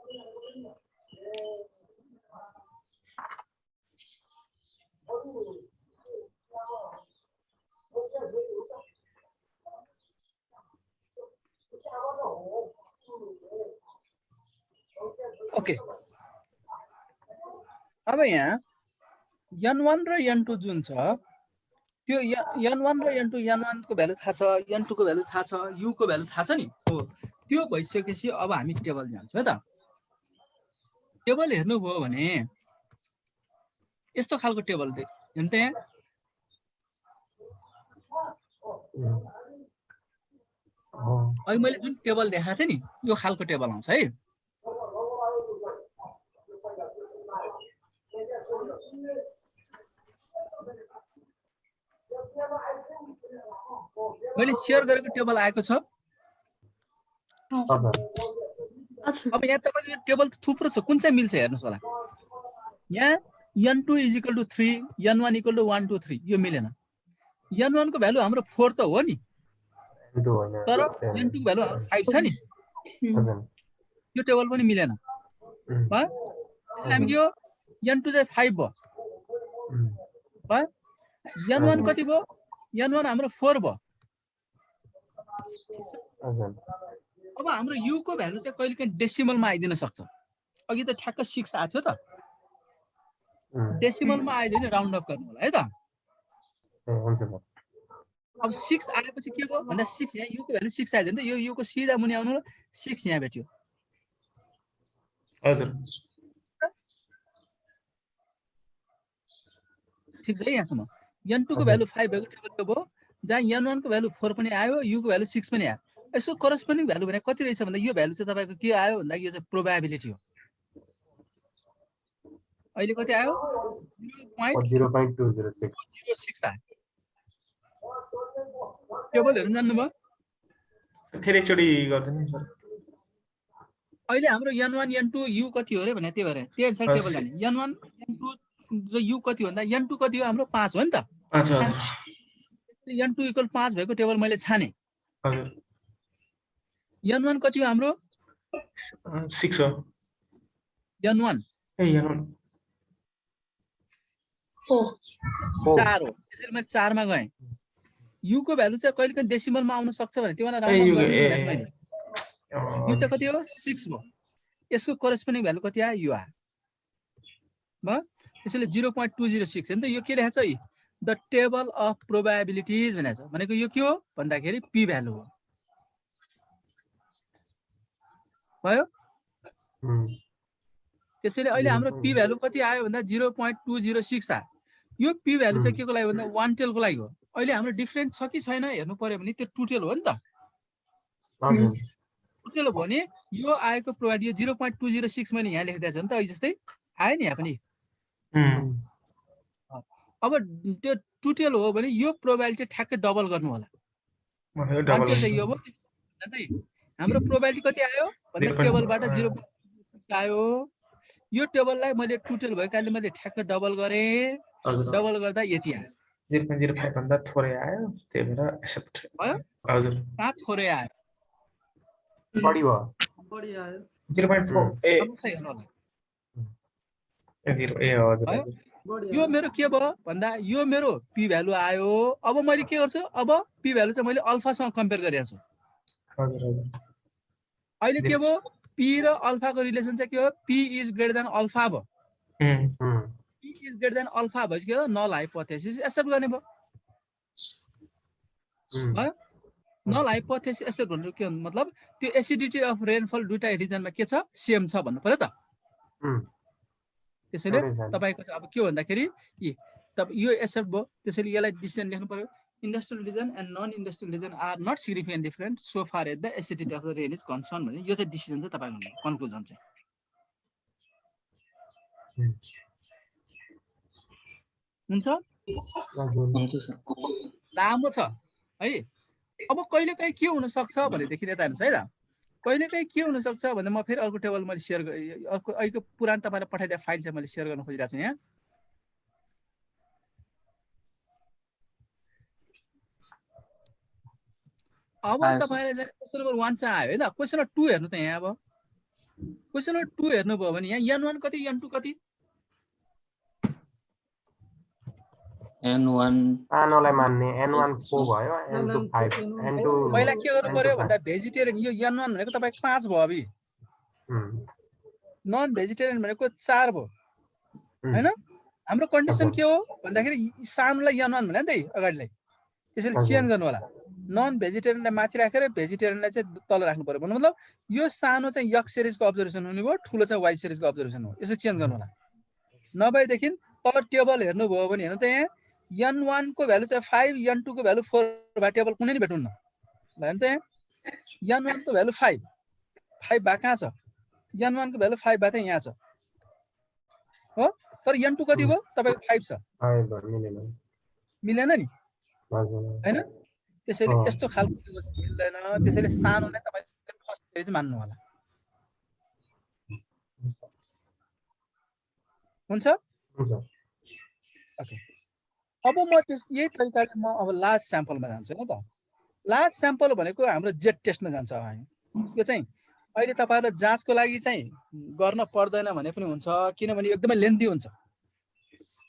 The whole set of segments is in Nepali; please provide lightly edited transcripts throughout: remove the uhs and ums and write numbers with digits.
ओके, अब यहाँ n1 र n2 जुन छ त्यो n1 र n2, n1 को भ्यालु थाहा छ, n2 को भ्यालु थाहा छ, u को भ्यालु थाहा छ नि। हो, त्यो भइसकेपछि अब हामी टेबल जान्छौँ है त। टेबल हेर्नुभयो भने यस्तो खालको टेबल हेर्नु त यहाँ। अहिले मैले जुन टेबल देखाएको थिएँ नि यो खालको टेबल आउँछ है। मैले शेयर गरेको टेबल आएको छ। अब यहाँ तपाईको टेबल थुप्रो छ, कुन चाहिँ मिल्छ हेर्नुस् होला। यहाँ n2 = 3, n1 = 1 2 3 यो मिलेन। n1 को भ्यालु हाम्रो 4 त हो नि, तर n2 को भ्यालु 5 छ नि। यो टेबल पनि मिलेन। भयो, त्यसैले हामी के हो, n2 चाहिँ 5 भयो। भयो, n1 कति भयो, n1 हाम्रो 4 भयो। अब हाम्रो u को भ्यालु चाहिँ कहिलेकाहीँ डेसिमलमा आइदिन सक्छ। अघि त ठ्याक्क 6 आएको थियो त, डेसिमलमा आइदियो भने राउन्ड अफ गर्नु होला है त। हुन्छ सर। अब 6 आएपछि के भयो भन्दा 6 यहाँ u को भ्यालु 6 आइदियो नि त, यो u को सिधा मुनि आउनु र 6 यहाँ भेट्यो। हजुर, ठीक छ यहाँसम्म। n2 को भ्यालु 5 भएको टेबल के भयो, जहाँ n1 को भ्यालु 4 पनि आयो, u को भ्यालु 6 पनि आयो। यसको करस्पोन्डिङ भ्यालु भने कति रहेछ भन्दा यो भ्यालु चाहिँ तपाईको के आयो भन्दा यो चाहिँ प्रोबेबिलिटी हो। अहिले कति आयो, 0.206 आयो। टेबल हेर्न जान्नुभयो। फेरि एकचोटि गर्दिनु सर। अहिले हाम्रो n1 n2 u कति हो रे भने त्यो भएर त्यो अनुसार टेबल जाने। n1 n2 र u कति हो भन्दा n2 कति हो हाम्रो 5 हो नि त। 5 हो। n2 = 5 भएको टेबल मैले छाने। हजुर, n1 कति हो हाम्रो 6 हो। n1 n1 4 हो। त्यसैले मैले 4 मा गएँ। u को भ्यालु चाहिँ कहिलेकाहीँ डेसिमलमा आउन सक्छ भने त्यो भने राउन्ड अफ गरिदिनु भनेछ मैले। यो चाहिँ कति हो 6 भयो। यसको करस्पोन्डिङ भ्यालु कति आयो, यो आयो। भयो, त्यसैले 0.206 हैन त। यो के लेखेछ है, द टेबल अफ प्रोबेबिलिटिज भनेछ। भनेको यो के हो भन्दाखेरि p भ्यालु हो। भयो, त्यसैले अहिले हाम्रो p भ्यालु कति आयो भन्दा 0.206 आयो। यो p भ्यालु चाहिँ के को लागि भन्दा 1 टेल को लागि हो। अहिले हाम्रो डिफरेन्स छ कि छैन हेर्नु पर्यो भने त्यो 2 टेल हो नि त। टोटल भने यो आएको प्रोबेबिलिटी 0.206 मैले यहाँ लेखिदिएको छु नि त, अहिले जस्तै आयो नि यहाँ पनि। अब त्यो टोटल हो भने यो प्रोबेबिलिटी ठ्याक्कै डबल गर्नु होला। यो हो हाम्रो प्रोबेबिलिटी कति आयो भन्दा टेबलबाट 0.2 आयो। यो टेबललाई मैले टोटल भएको कारणले मैले ठ्याक्कै डबल गरे। डबल गर्दा यति आयो। 0.05 भन्दा थोरै आयो, त्यही भएर एक्सेप्ट। हजुर, कहाँ थोरै आयो, बढी भयो। बढी आयो 0.4 ए अब सही हेर्नु होला। 0 ए हजुर। यो मेरो के भयो भन्दा यो मेरो p भ्यालु आयो। अब मैले के गर्छु, अब p भ्यालु चाहिँ मैले अल्फासँग कम्पेयर गरिरहेको छु। हजुर हजुर, अहिले के भयो, p र अल्फा को रिलेसन चाहिँ के हो, p is greater than alpha भयो। p is greater than alpha भइसक्यो, नल हाइपोथेसिस एक्सेप्ट गर्ने भयो। नल हाइपोथेसिस एक्सेप्ट भन्नु के मतलब, त्यो एसिडिटी अफ रेनफल दुईटा रिजनमा के छ, सेम छ भन्नु पर्यो त। त्यसैले तपाईको चाहिँ अब के भन्दाखेरि यो एक्सेप्ट भयो। त्यसैले यसलाई डिसिजन लेख्नु पर्यो, industrial region and non industrial region are not significant different so far as the acidity of the rain is concern भने यो चाहिँ डिसिजन चाहिँ तपाईको कन्क्लुजन चाहिँ हुन्छ। लामो छ है। अब कहिलेकाहीँ के हुन सक्छ भनेदेखि यता हेर्नुस् है त, कहिलेकाहीँ के हुन सक्छ भने म फेरि अर्को टेबल मैले शेयर अर्को अहिलेको पुरानो तपाईलाई पठाइदिएको फाइल चाहिँ मैले शेयर गर्न खोजिरहेको छु यहाँ। अब तपाईलाई चाहिँ क्वेशन नम्बर 1 चाहिँ आयो है त। क्वेशन नम्बर 2 हेर्नु त यहाँ। अब क्वेसन नम्बर 2 हेर्नुभयो भने यहाँ n1 कति n2 कति n1 सानोलाई मान्ने n1 4 भयो n2 5 n2 पहिला के गर्नु पर्यो n2 भन्दा भेजिटेरियन यो n1 भनेको तपाईको 5 भयो अबि नन भेजिटेरियन भनेको 4 भयो हैन हाम्रो कन्डिसन के हो भन्दाखेरि सानोलाई n1 भने नि त अगाडिलाई त्यसैले चेन्ज गर्नु होला नन भेजिटेरियनलाई माथि राखेर भेजिटेरियनलाई चाहिँ तल राख्नु पर्यो भन्नु मतलब यो सानो चाहिँ x सिरिजको अब्जर्भेसन हुने भयो ठुलो चाहिँ y सिरिजको अब्जर्भेसन हो यसो चेन्ज गर्नु होला नभएदेखि तल टेबल हेर्नुभयो भने हेर्नु त यहाँ n1 को भ्यालु चाहिँ 5 n2 को भ्यालु 4 भए टेबल कुनै नि भेट्नुहुन्न ल हेर्नु त यहाँ n1 को भ्यालु 5 भए कहाँ छ n1 को भ्यालु 5 भए त यहाँ छ हो तर n2 कति भयो तपाईको 5 छ मिलेन नि हैन त्यसैले यस्तो खालको मिल्दैन त्यसैले सानोलाई तपाईले फर्स्ट पेज मान्नु होला हुन्छ ओके अब म यही तरिकाले म अब लार्ज स्याम्पलमा जान्छु है त लार्ज स्याम्पल भनेको हाम्रो जेट टेस्टमा जान्छ हामी यो चाहिँ अहिले तपाईहरुले जाँचको लागि चाहिँ गर्न पर्दैन भने पनि हुन्छ किनभने एकदमै लेन्थी हुन्छ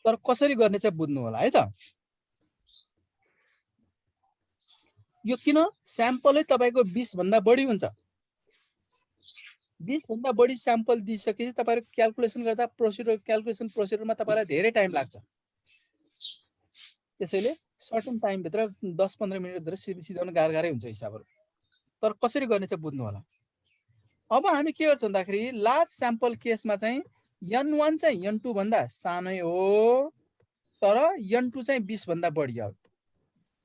तर कसरी गर्ने चाहिँ बुझ्नु होला है त यो किन स्याम्पलै तपाईको 20 भन्दा बढी हुन्छ 20 भन्दा बढी स्याम्पल दिइसकेपछि तपाईहरु क्याल्कुलेसन गर्दा प्रोसिडरमा तपाईलाई धेरै टाइम लाग्छ त्यसैले सर्टेन टाइम भित्र 10-15 मिनेट भित्र सिधाउन गाह्रै हुन्छ हिसाबहरु तर कसरी गर्ने चाहिँ बुझ्नु होला अब हामी के गर्छौं भन्दाखेरि लार्ज स्याम्पल केसमा चाहिँ n1 चाहिँ n2 भन्दा सानै हो तर n2 चाहिँ 20 भन्दा बढी हो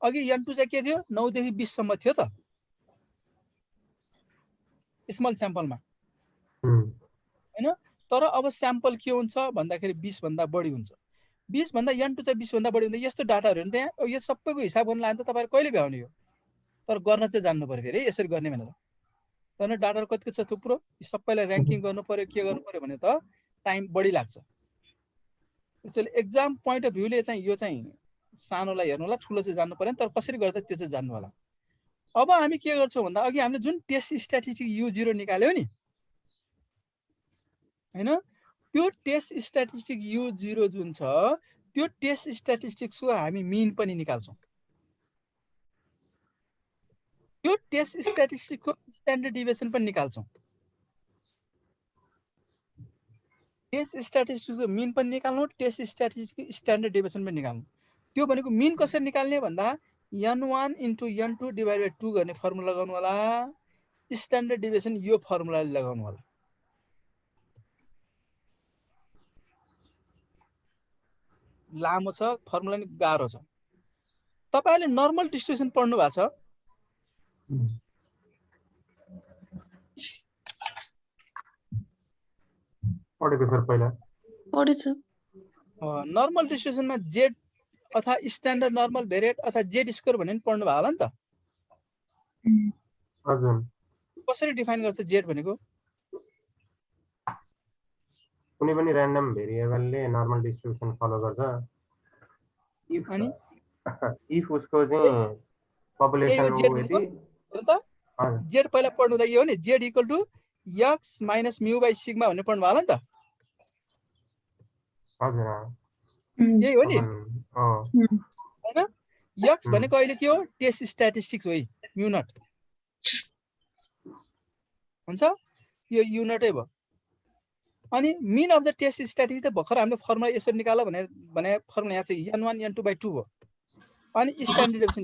अघि n2 चाहिँ के थियो 9 देखि 20 सम्म थियो त स्मल स्याम्पलमा हैन तर अब स्याम्पल के हुन्छ भन्दाखेरि 20 भन्दा बढी हुन्छ 20 भन्दा n2 चाहिँ 20 भन्दा बढी हुन्छ यस्तो डाटाहरु हेर्नु त्यहाँ यो सबैको हिसाब गर्न लाग्दा तपाईहरु कहिले भ्याउने हो तर गर्न चाहिँ जान्नु पर्यो फेरि यसरी गर्ने भनेर तर डाटाहरु कतिको छ थुप्रो सबैलाई र्याङ्किङ गर्नु पर्यो के गर्नु पर्यो भने त टाइम बढी लाग्छ त्यसैले एक्जाम पोइन्ट अफ भ्यूले चाहिँ यो चाहिँ सानोलाई हेर्नु होला ठुलो चाहिँ जान्नु पर्दैन तर कसरी गर्दा त्यो चाहिँ जान्नु होला अब हामी के गर्छौं भन्दा अघि हामीले जुन टेस्ट स्ट्याटिस्टिक U0 निकाल्यो नि हैन त्यो टेस्ट स्ट्याटिस्टिक U0 जुन छ त्यो टेस्ट स्ट्याटिस्टिक्सको हामी मिन पनि निकाल्छौं त्यो टेस्ट स्ट्याटिस्टिकको स्ट्यान्डर्ड डिभिएसन पनि निकाल्छौं टेस्ट स्ट्याटिस्टिकको मिन पनि निकाल्नु टेस्ट स्ट्याटिस्टिकको स्ट्यान्डर्ड डिभिएसन पनि निकाल्नु त्यो भनेको मिन कसरी निकाल्ने भन्दा n1 * n2 / 2 गर्ने फर्मुला लगाउनु होला स्ट्यान्डर्ड डिभिएसन यो फर्मुलाले लगाउनु होला लामो छ फर्मुला नि गाह्रो छ तपाईले नर्मल डिस्ट्रिब्युसन पढ्नु भएको छ पढेको सर पहिला पढेछ नर्मल डिस्ट्रिब्युसनमा जेड अथवा स्ट्यान्डर्ड नर्मल भेरिएट अथवा जेड स्कोर भन्ने पढ्नु भयो होला नि त हजुर कसरी डिफाइन गर्छ जेड भनेको कुनै पनि र्यान्डम भेरिएबलले नर्मल डिस्ट्रिब्युसन फलो गर्छ अनि इफ उसको चाहिँ पपुलेसन यदि त जेड पहिला पढ्नु त यो हो नि जेड इक्वल टु x - μ/σ भन्ने पढ्नु भयो होला नि त हजुर यही हो नि हैन x भनेको अहिले के हो टेस्ट स्ट्याटिस्टिक्स हो म्यु नट हुन्छ यो यु नटै भयो अनि mean of the test statistics भर्खर हामीले फर्मुला यसरी निकाल्यो भने फर्मुला यहाँ चाहिँ n1 n2/2 भयो अनि स्ट्यान्डर्ड डिभिएसन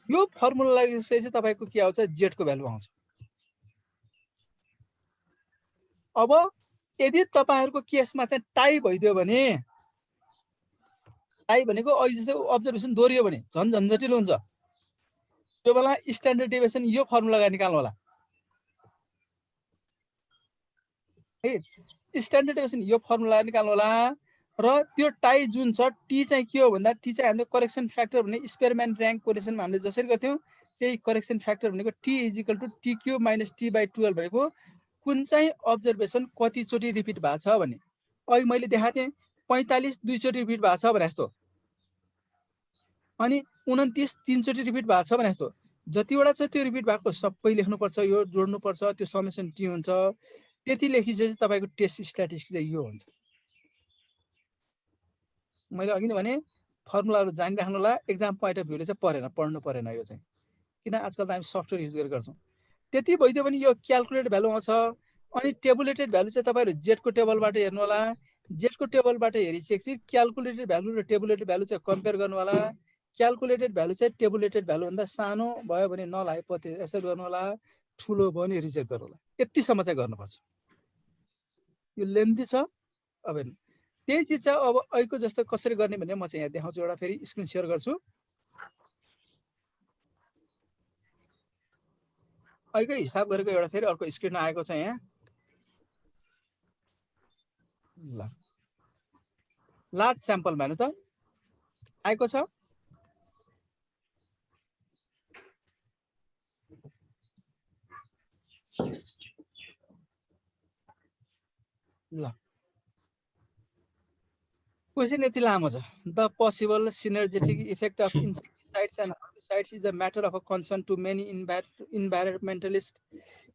यो फर्मुला लगाएपछि चाहिँ तपाईको के आउँछ जेड को भ्यालु आउँछ अब यदि तपाईहरुको केसमा चाहिँ टाइ भइदियो भने टाइ भनेको अहिले जस्तो अब्जर्भेसन दोहोरियो भने झन् झन्झटिलो हुन्छ त्यो बेला स्ट्यान्डर्ड डिभिएसन यो फर्मुला लगाएर निकाल्नु होला है स्ट्यान्डर्ड डिभिएसन यो फर्मुला निकाल्नु होला र त्यो टाइ जुन छ टी चाहिँ के हो भन्दा टी चाहिँ हामीले करेक्सन फ्याक्टर भने स्पेयरम्यान र्याङ्क कोरिलेसनमा हामीले जसरी गर्थ्यौं त्यही करेक्सन फ्याक्टर भनेको t = t³ - t/12 भनेको कुन चाहिँ अब्जर्भेसन कति चोटी रिपिट भएको छ भने अहिले मैले देखाएको थिएँ 45 दुई चोटी रिपिट भएको छ भने जस्तो अनि 29 तीन चोटी रिपिट भएको छ भने जस्तो जतिवटा छ त्यो रिपिट भएको सबै लेख्नु पर्छ यो जोड्नु पर्छ त्यो समेसन टी हुन्छ त्यति लेखिसकेपछि तपाईँको टेस्ट स्ट्याटिस्टिक्स चाहिँ यो हुन्छ। मैले अघि नै भने फर्मुलाहरू जानिराख्नु होला, एक्जाम पोइन्ट अफ भ्यूले चाहिँ पढ्नु परेन यो चाहिँ, किन आजकल त हामी सफ्टवेयर युज गरेर गर्छौँ। त्यति भइदियो भने यो क्यालकुलेट भ्यालु आउँछ। अनि टेबुलेटेड भ्यालु चाहिँ तपाईँहरू जेडको टेबलबाट हेर्नु होला। जेडको टेबलबाट हेरिसकेपछि क्यालकुलेटेड भ्यालु र टेबुलेटेड भ्यालु चाहिँ कम्पेयर गर्नु होला। क्यालकुलेटेड भ्यालु चाहिँ टेबुलेटेड भ्यालु भन्दा सानो भयो भने नल हाइपोथेसिस यसरी गर्नु होला, ठुलो भयो भने रिजेक्ट गर्नु होला। यतिसम्म चाहिँ गर्नुपर्छ। यो लेन्थी छ। अब हेर्नु त्यही चिज चाहिँ अब अहिलेको जस्तो कसरी गर्ने भने म चाहिँ यहाँ देखाउँछु, एउटा फेरि स्क्रिन सेयर गर्छु। अहिलेको हिसाब गरेको एउटा फेरि अर्को स्क्रिन आएको छ यहाँ। ल लार्ज स्याम्पल भन्नु त आएको छ। ल क्वेसन यति लामो छ। The possible synergetic effect of insecticides and herbicides is a matter of a concern to many environmentalists.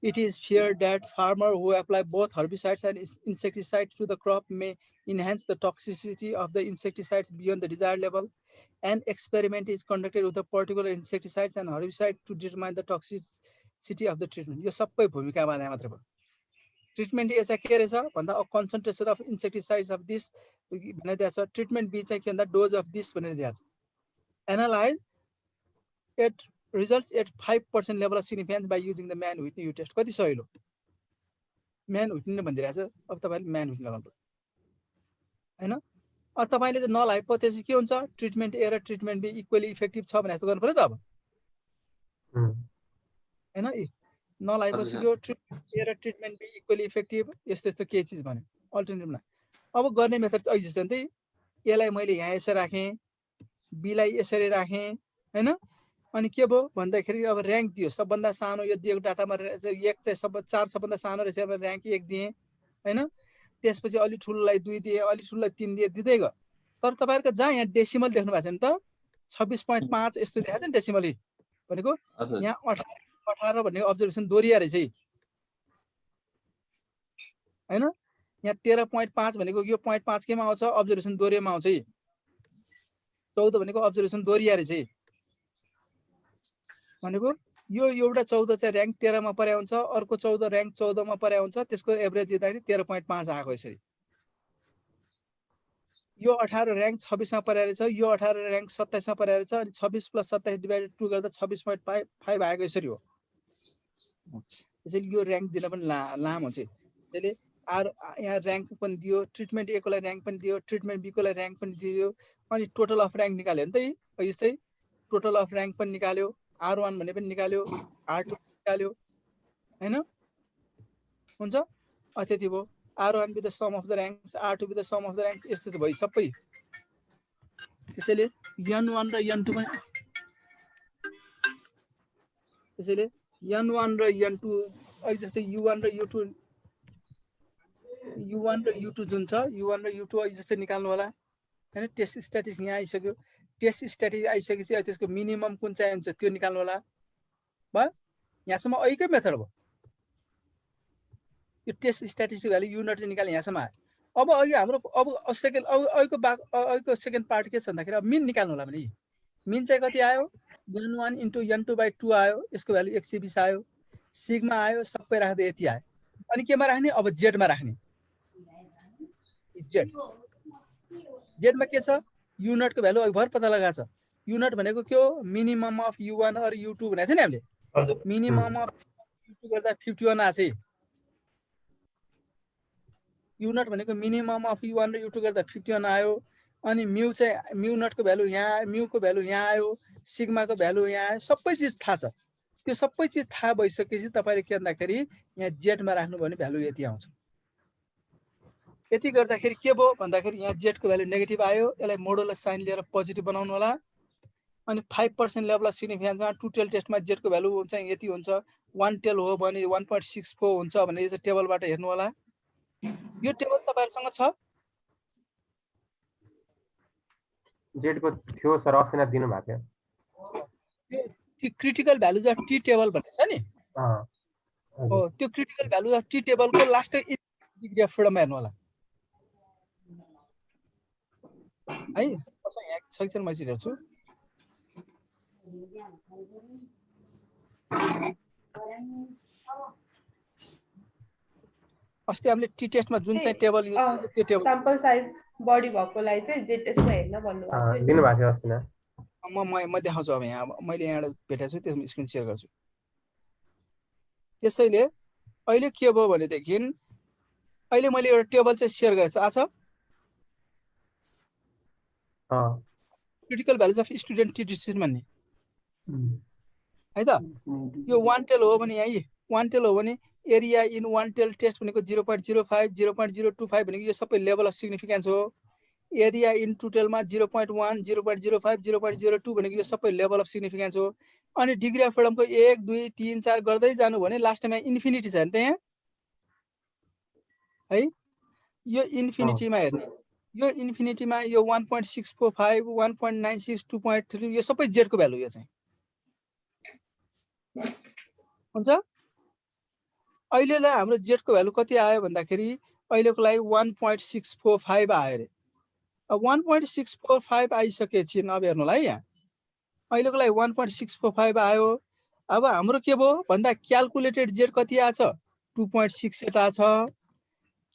It is feared that farmers who apply both herbicides and insecticides to the crop may enhance the toxicity of the insecticides beyond the desired level. An experiment is conducted with a particular insecticides and herbicides to determine the toxicity of the treatment. यो सबै भूमिकामा मात्र भयो। ट्रिटमेन्ट ए चाहिँ के रहेछ भन्दा concentration of insecticides of this भनेर दिएको छ। ट्रिटमेन्ट बी चाहिँ के भन्दा डोज अफ दिस भनेर दिएको छ। Analyze at results at 5% level of significance by using the Mann Whitney U test. कति सहिलो म्यान व्हिटनी भनिदिरहेको छ। अब तपाईँले म्यान व्हिटनी लगाउनु पर्छ होइन। अब तपाईँले चाहिँ नल हाइपोथेसिस के हुन्छ, ट्रिटमेन्ट ए र ट्रिटमेन्ट बी इक्वली इफेक्टिभ छ भने जस्तो गर्नु पर्यो त अब होइन। नल हाइपोथेसिस यो ट्रिटमेन्ट ए र ट्रिटमेन्ट बी इक्वली इफेक्टिभ यस्तो यस्तो केही चिज भन्यो अल्टरनेटिभमा। अब गर्ने मेथड चाहिँ अहिले जस्तो नि एलाई मैले यहाँ यसरी राखेँ, बीलाई यसरी राखेँ होइन। अनि के भयो भन्दाखेरि अब ऱ्याङ्क दियो सबभन्दा सानो यो दिएको डाटामा एक चाहिँ 4 सबभन्दा सानो रहेछ ऱ्याङ्क 1 दिएँ होइन। त्यसपछि अलि ठुलोलाई 2 दिएँ, अलि ठुलोलाई 3 दिएँ, दिँदै गयो। तर तपाईँहरूको जहाँ यहाँ डेसिमल देख्नु भएको छ नि त 26.5 यस्तो देखाएको छ नि डेसिमल भनेको। यहाँ 18 भन्ने अब्जर्भेसन दोहोरिया रहेछ होइन। यहाँ 13.5 भनेको यो 0.5 केमा आउँछ अब्जर्भेसन दोहोरियामा आउँछ। 14 भनेको अब्जर्भेसन दोहोरिया रहेछ भनेको। यो एउटा 14 चाहिँ ऱ्याङ्क 13 मा परे हुन्छ, अर्को 14 ऱ्याङ्क 14 मा परे हुन्छ, त्यसको एभरेज दिँदाखेरि 13.5 आएको यसरी। यो 18 ऱ्याङ्क 26 मा परे रहेछ, यो 18 ऱ्याङ्क 27 मा परे रहेछ। अनि 26 + 27 डिभाइडेड 2 गर्दा 26.5 आएको यसरी हो। त्यसैले यो ऱ्याङ्क दिन पनि लामो हुन्छ। त्यसले यहाँ ऱ्याङ्क पनि दियो, ट्रिटमेन्ट ए को लागि ऱ्याङ्क पनि दियो, ट्रिटमेन्ट बी को लागि ऱ्याङ्क पनि दियो। अनि टोटल अफ ऱ्याङ्क निकाल्यो नि त यस्तै टोटल अफ ऱ्याङ्क पनि निकाल्यो, R1 भन्ने पनि निकाल्यो, R2 निकाल्यो हैन हुन्छ। त्यति भयो। R1 with the sum of the ranks, R2 with the sum of the ranks यस्तो चाहिँ भयो सबै। त्यसैले N1 र N2 पनि त्यसैले N1 र N2 अहिले जस्तै U1 र U2 जुन छ U1 र U2 अहिले जस्तै निकाल्नु होला हैन। टेस्ट स्ट्याटिस्टिक्स यहाँ आइसक्यो। टेस्ट स्ट्याटिस्टिक्स आइसकेपछि त्यसको मिनिमम कुन चाहिँ हुन्छ त्यो निकाल्नु होला भयो। यहाँसम्म अहिलेकै मेथड भयो। यो टेस्ट स्ट्याटिस्टिक्स भ्यालु युनिट चाहिँ निकाल्ने यहाँसम्म आयो। अब अहिले हाम्रो अहिलेको सेकेन्ड पार्ट के छ भन्दाखेरि अब मिन निकाल्नु होला भने मिन चाहिँ कति आयो N1 * N2/2 आयो। यसको भ्यालु 120 आयो। सिग्मा आयो, सबै राख्दा यति आयो। अनि केमा राख्ने अब जेडमा राख्ने। जेडमा के छ युनिटको भ्यालु अघि भर पत्ता लगाएको छ। युनिट भनेको के हो मिनिमम अफ U1 और U2 भनेको थियो नि हामीले। मिनिमम अफ U2 गर्दा 51 आछ। युनिट भनेको मिनिमम अफ U1 र U2 गर्दा 51 आयो। अनि म्यू चाहिँ म्यू नटको भ्यालु यहाँ, म्यूको भ्यालु यहाँ आयो, सिग्माको भ्यालु यहाँ आयो। सबै चिज थाहा छ। त्यो सबै चिज थाहा भइसकेपछि तपाईले के भन्दाखेरि यहाँ जेडमा राख्नु भने भ्यालु यति आउँछ। यति गर्दाखेरि के भयो भन्दाखेरि यहाँ जेडको भ्यालु नेगेटिभ आयो। यसलाई मोडुलस साइन लिएर पोजिटिभ बनाउनु होला। अनि 5% लेभल अफ सिग्निफिकेन्समा 2 टेल टेस्टमा जेडको भ्यालु चाहिँ यति हुन्छ। 1 टेल हो भने 1.64 हुन्छ भने यो चाहिँ टेबलबाट हेर्नु होला। यो टेबल तपाईहरुसँग छ। जेडको थियो सर अप्सन दिनु भएको थियो। यो critical values of T table भन्ने छ नि। त्यो क्रिटिकल भ्यालु अफ टी टेबलको लास्ट डिग्री अफ फ्रिडम हेर्नु होला है। कसै यहाँ छैन मैले हेर्छु। अस्ति हामीले टी टेस्टमा जुन चाहिँ टेबल युज गर्छ त्यो टेबल सैंपल साइज बढी भएकोलाई चाहिँ जे टेस्टमा हेर्न भन्नुभएको दिनु भएको थियो अस्ति न। म देखाउँछु अब यहाँ मैले यहाँबाट भेटेको छु त्यसमा स्क्रिन सेयर गर्छु। त्यसैले अहिले के भयो भनेदेखि अहिले मैले एउटा टेबल चाहिँ सेयर गरेको छु। आछ critical values of student T decision भन्ने है त। यो वान टेल हो भने यहाँ वान टेल हो भने area in one tail test भनेको 0.05 0.025 भनेको यो सबै लेभल अफ सिग्निफिकेन्स हो। एरिया इन टु टेलमा 0.1 0.05 0.02 भनेको यो सबै लेभल अफ सिग्निफिकेन्स हो। अनि डिग्री अफ फ्रिडमको 1 2 3 4 गर्दै जानु भने लास्टमा इन्फिनिटी छ नि त यहाँ है। यो इन्फिनिटीमा हेर्ने यो इन्फिनिटीमा यो 1.645 1.96 2.3 यो सबै जेडको भ्यालु यो चाहिँ हुन्छ। अहिलेलाई हाम्रो जेडको भ्यालु कति आयो भन्दाखेरि अहिलेको लागि 1.645 आयो अरे। अब 1.645 आइसकेपछि अब हेर्नुलाई यहाँ अहिलेको लागि 1.645 आयो। अब हाम्रो के भयो भन्दा क्याल्कुलेटेड जेड कति आछ 2.68 आछ।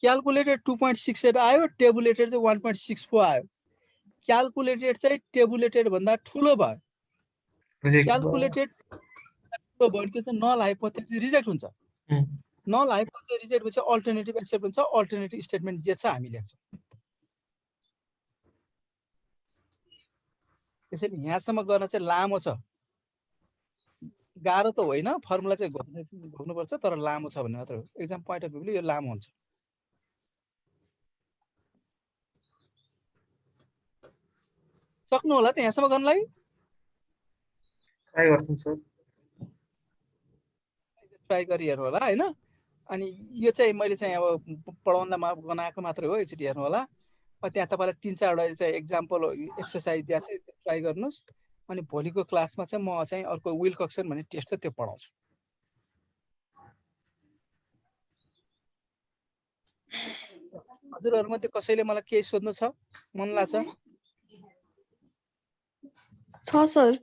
क्याल्कुलेटेड 2.68 आयो, टेबुलेटेड चाहिँ 1.64 आयो। क्याल्कुलेटेड चाहिँ टेबुलेटेड भन्दा ठुलो भयो। क्याल्कुलेटेड ठुलो भयो त्यो चाहिँ नल हाइपोथेसिस रिजेक्ट हुन्छ। नल हाइपोथेसिस रिजेक्ट भएपछि अल्टरनेटिभ एक्सेप्ट हुन्छ। अल्टरनेटिभ स्टेटमेन्ट जे छ हामी लेख्छौँ। त्यसैले यहाँसम्म गर्न चाहिँ लामो छ, गाह्रो त होइन। फर्मुला चाहिँ घोक्नुपर्छ तर लामो छ भन्ने मात्र हो। एक्जाम पोइन्ट अफ भ्यूले यो लामो हुन्छ। सक्नु होला त यहाँसम्म गर्नलाई। ट्राई गर्छौं सर। ट्राई गरी हेर्नु होला हैन। अनि यो चाहिँ मैले चाहिँ अब पढाउनमा बनाएको मात्रै हो, एकचोटि हेर्नु होला। त्यहाँ तपाईलाई 3-4 वटा चाहिँ एक्जाम्पल एक्सरसाइज दिएको छ, ट्राई गर्नुस्। अनि भोलिको क्लासमा चाहिँ म चाहिँ अर्को विल्कक्सन भन्ने टेस्ट छ त्यो पढाउँछु। हजुरहरुमध्ये कसैले मलाई केही सोध्नु छ मन लाग्छ? छ सर।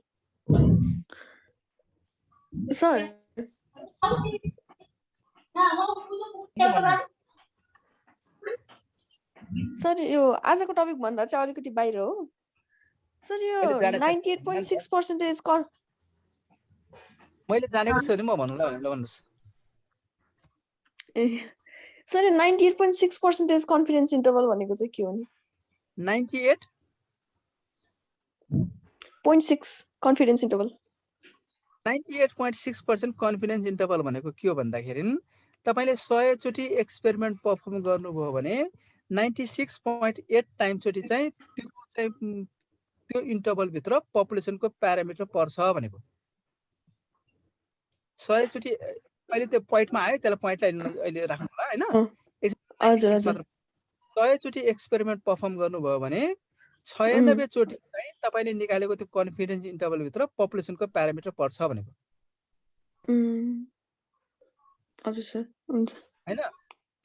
सर सर यो आजको टपिक भन्दा चाहिँ अलिकति बाहिर हो सर। यो 98.6% कन मैले जानेको छु नि म भन्नुला भने ल भन्नुस्। ए सर 98.6% कन्फिडेन्स इन्टरभल भनेको चाहिँ के हो नि? 98.6 कन्फिडेन्स इन्टरभल। 98.6% कन्फिडेन्स इन्टरभल भनेको के हो भन्दाखेरि तपाईले 100 चोटी एक्सपेरिमेन्ट परफर्म गर्नुभयो भने 96.8 टाइम चोटी चाहिँ त्यो इन्टरभल भित्र पपुलेसनको प्यारामिटर पर्छ भनेको। 100 चोटी अहिले त्यो पोइन्टमा आयो, त्यसलाई पोइन्टलाई अहिले राख्नु होला हैन। हजुर हजुर। 100 चोटी एक्सपेरिमेन्ट परफर्म गर्नुभयो भने 96 चोटी चाहिँ तपाईले निकालेको त्यो कन्फिडेन्स इन्टरभल भित्र पपुलेसनको प्यारामिटर पर्छ भनेको। हजुर सर हुन्छ हैन।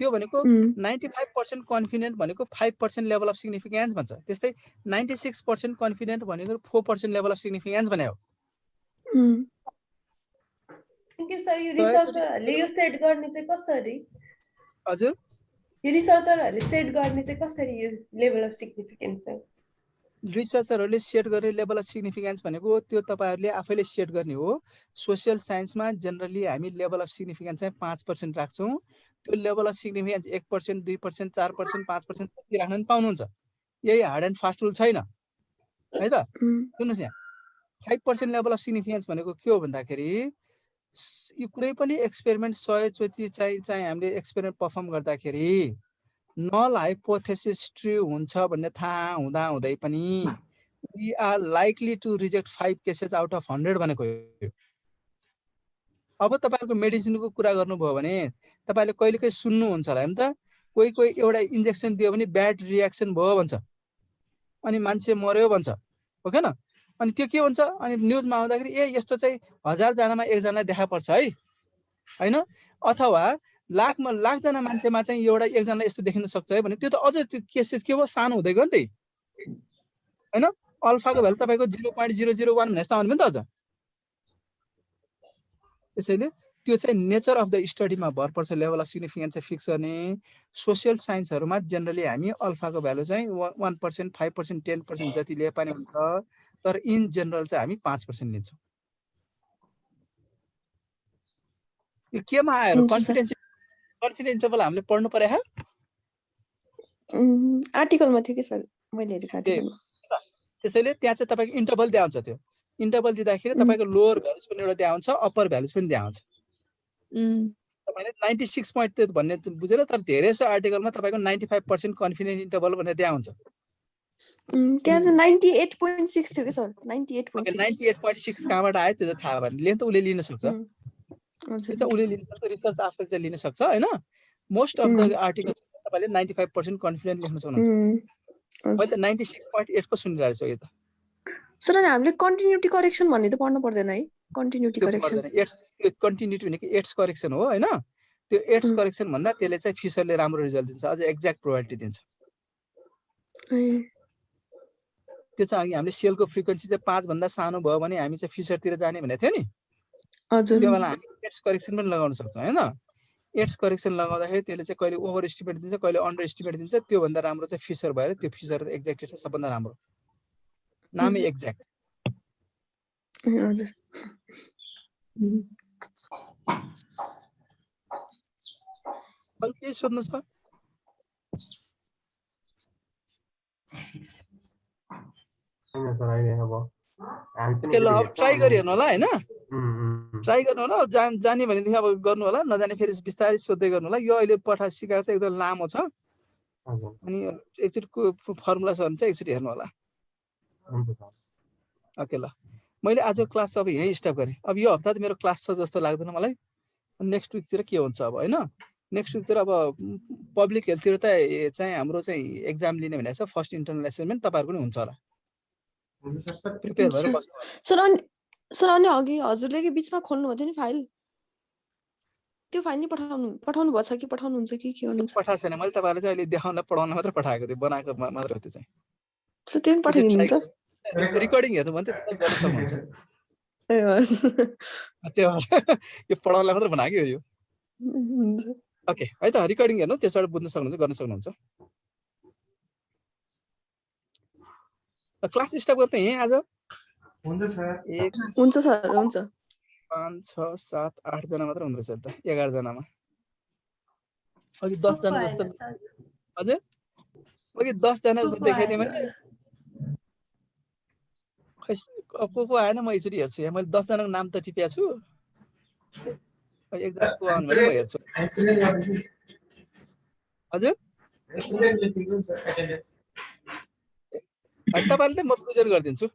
त्यो भनेको 95% कन्फिडेन्ट भनेको 5% लेभल अफ सिग्निफिकेन्स भन्छ। त्यस्तै 96% कन्फिडेन्ट भनेको 4% लेभल अफ सिग्निफिकेन्स भने हो। के सर यो रिसर्चरहरुले यो सेट गर्ने चाहिँ कसरी? हजुर यो रिसर्चरहरुले सेट गर्ने चाहिँ कसरी यो लेभल अफ सिग्निफिकेन्स चाहिँ? रिसर्चरहरूले सेट गर्ने लेभल अफ सिग्निफिकेन्स भनेको त्यो तपाईहरुले आफैले सेट गर्ने हो। सोशल साइन्समा जनरली हामी लेभल अफ सिग्निफिकेन्स चाहिँ 5% राख्छौं। त्यो लेभल अफ सिग्निफिकेन्स 1% 2% 4% 5% जति राख्न पनि पाउनुहुन्छ। यही हार्ड एन्ड फास्ट रुल छैन है त। सुन्नुस् यहाँ 5% लेभल अफ सिग्निफिकेन्स भनेको के हो भन्दाखेरि यो कुनै पनि एक्सपेरिमेन्ट 100 चोटी चाहिँ हामीले एक्सपेरिमेन्ट परफर्म गर्दाखेरि नल हाइपोथेसिस ट्रू हुन्छ भन्ने थाहा हुँदा हुँदै पनि we are likely to reject 5 cases out of 100 भनेको हो। अब तपाईहरुको मेडिसिनको कुरा गर्नुभयो भने तपाईले कहिलेकाहीँ सुन्नुहुन्छ होला हैन त, कोही एउटा इन्जेक्सन दियो भने ब्याड रिएक्सन भयो भन्छ अनि मान्छे मर्यो भन्छ हो हैन। अनि त्यो के हुन्छ अनि न्यूजमा आउँदाखेरि ए यस्तो चाहिँ 1000 जनामा 1 जनालाई देखा पर्छ है हैन अथवा लाखजना मान्छेमा चाहिँ एउटा एकजनालाई यस्तो देखिन सक्छ है भने त्यो त अझ त्यो केसेस के भयो सानो हुँदै गयो नि त हैन अल्फाको भ्यालु तपाईको 0.001 भने जस्तो आउने नि त अझ त्यसैले त्यो चाहिँ नेचर अफ द स्टडीमा भर पर्छ लेभल अफ सिग्निफिकेन्स चाहिँ फिक्स गर्ने सोशल साइन्सहरुमा जनरली हामी अल्फाको भ्यालु चाहिँ 1% 5% 10% जति लिए पनि हुन्छ तर इन जनरल चाहिँ हामी 5% लिन्छौं यो केमा आयो कन्फिडेन्स इन्टरभल हामीले पढ्नु पर्यो हा आर्टिकलमा थियो के सर मैले हेरेको आर्टिकलमा त्यसैले त्यहाँ चाहिँ तपाईको इन्टरभल दिया हुन्छ त्यो इन्टरभल दिँदाखेरि तपाईको लोअर भ्यालुज पनि एउटा दिया हुन्छ अप्पर भ्यालुज पनि दिया हुन्छ तपाईले 96 पॉइन्ट भन्ने बुझेर तर धेरै जसो आर्टिकलमा तपाईको 95% कन्फिडेन्स इन्टरभल भनेर दिया हुन्छ त्यहाँ चाहिँ 98.6 थियो के सर 98.6 98.6 कहाँबाट आयो त्यो थाहा भयो भने त उले लिन सक्छ हजुर त्यो उले लिन सक्छ रिसर्च आफैले चाहिँ लिन सक्छ हैन मोस्ट अफ द आर्टिकल तपाईले 95% कन्फिडेन्स लेख्न सक्नुहुन्छ मैले त 96.8 को सुनिरहेको छु यो त सर अनि हामीले कन्टिन्युटी करेक्सन भन्ने त पढ्नु पर्दैन है कन्टिन्युटी करेक्सन कन्टिन्युटी भनेको एड्स करेक्सन हो हैन त्यो एड्स करेक्सन भन्दा त्यसले चाहिँ फिशरले राम्रो रिजल्ट दिन्छ अझ एक्ज्याक्ट प्रोबेबिलिटी दिन्छ त्यो चाहिँ हामीले सेलको फ्रिक्वेन्सी चाहिँ 5 भन्दा सानो भयो भने हामी चाहिँ फिशरतिर जाने भनेको थियो नि हजुर त्यो बेला हामी एड्स करेक्सन पनि लगाउन सक्छौं हैन एड्स करेक्सन लगाउँदाखेरि त्यसले चाहिँ कहिले ओभर एस्टिमेट दिन्छ कहिले अन्डर एस्टिमेट दिन्छ त्यो भन्दा राम्रो चाहिँ फिशर भएर त्यो फिशर एक्ज्याक्ट चाहिँ सबभन्दा राम्रो नामै एक्ज्याक्ट हजुर अरु के सोध्नु छ हैन सर अहिले अब हामी पनि के ल अब ट्राई गरि हेर्नु होला हैन ट्राई गर्नु होला जाने भनेदेखि अब गर्नु होला नजाने फेरि बिस्तारै सोध्दै गर्नु होला यो अहिले पठा सिकाएको चाहिँ एकदम लामो छ हजुर अनि एकचोटिको फर्मुला छ भने चाहिँ एकचोटि हेर्नु होला हुन्छ सर ओके ल मैले आज क्लास अब यही स्टप गरेँ अब यो हप्ता त मेरो क्लास छ जस्तो लाग्दैन मलाई नेक्स्ट विकतिर के हुन्छ अब हैन नेक्स्ट विकतिर अब पब्लिक हेल्थतिर त चाहिँ हाम्रो चाहिँ एक्जाम लिने भनेको छ फर्स्ट इन्टरनल असेसमेन्ट तपाईहरु पनि हुन्छ होला प्रिपेयर भएर बस्नु सर अनि अघि हजुरले के बीचमा खोल्नु भयो नि फाइल त्यो फाइल नि पठाउनु भछ कि पठाउनुहुन्छ कि के गर्नुहुन्छ पठाएको छैन मैले तपाईहरुलाई चाहिँ अहिले देखाउन पढाउन मात्र पठाएको थिएँ बनाएको मात्र हो त्यो चाहिँ सो त्यो पनि पठाइदिनुहुन्छ रेकर्डिङ हेर्नु भने चाहिँ गर्न सक्नुहुन्छ ए हजुर त्यो यो पढाउनलाई मात्र बनाएको हो यो ओके है त रेकर्डिङ हेर्नु त्यसबाट बुझ्न सक्नुहुन्छ गर्न सक्नुहुन्छ क्लास स्टार्ट गर्दै यही आज हुन्छ सर हुन्छ सर हुन्छ 5 6 7 8 जना मात्र हुँदैछ त 11 जनामा अघि 10 जना जस्तो हजुर अघि 10 जना जस्तो देखाइदिएँ मैले खै को आएन म यसरी हेर्छु यहाँ मैले 10 जनाको नाम त टिपेको छु एक्ज्याक्ट को आउनु भने म हेर्छु हजुर अनि तपाईहरुले म प्रेजेन्ट गरिदिन्छु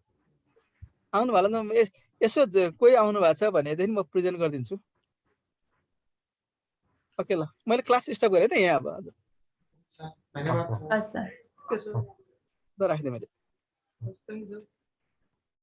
आउनु भला न यसो कोही आउनु भएको छ भनेदेखि म प्रेजेन्ट गरिदिन्छु ओके ल मैले क्लास स्टप गरेँ त यहाँ अब धन्यवाद हस् सर ल राख्दिएँ मैले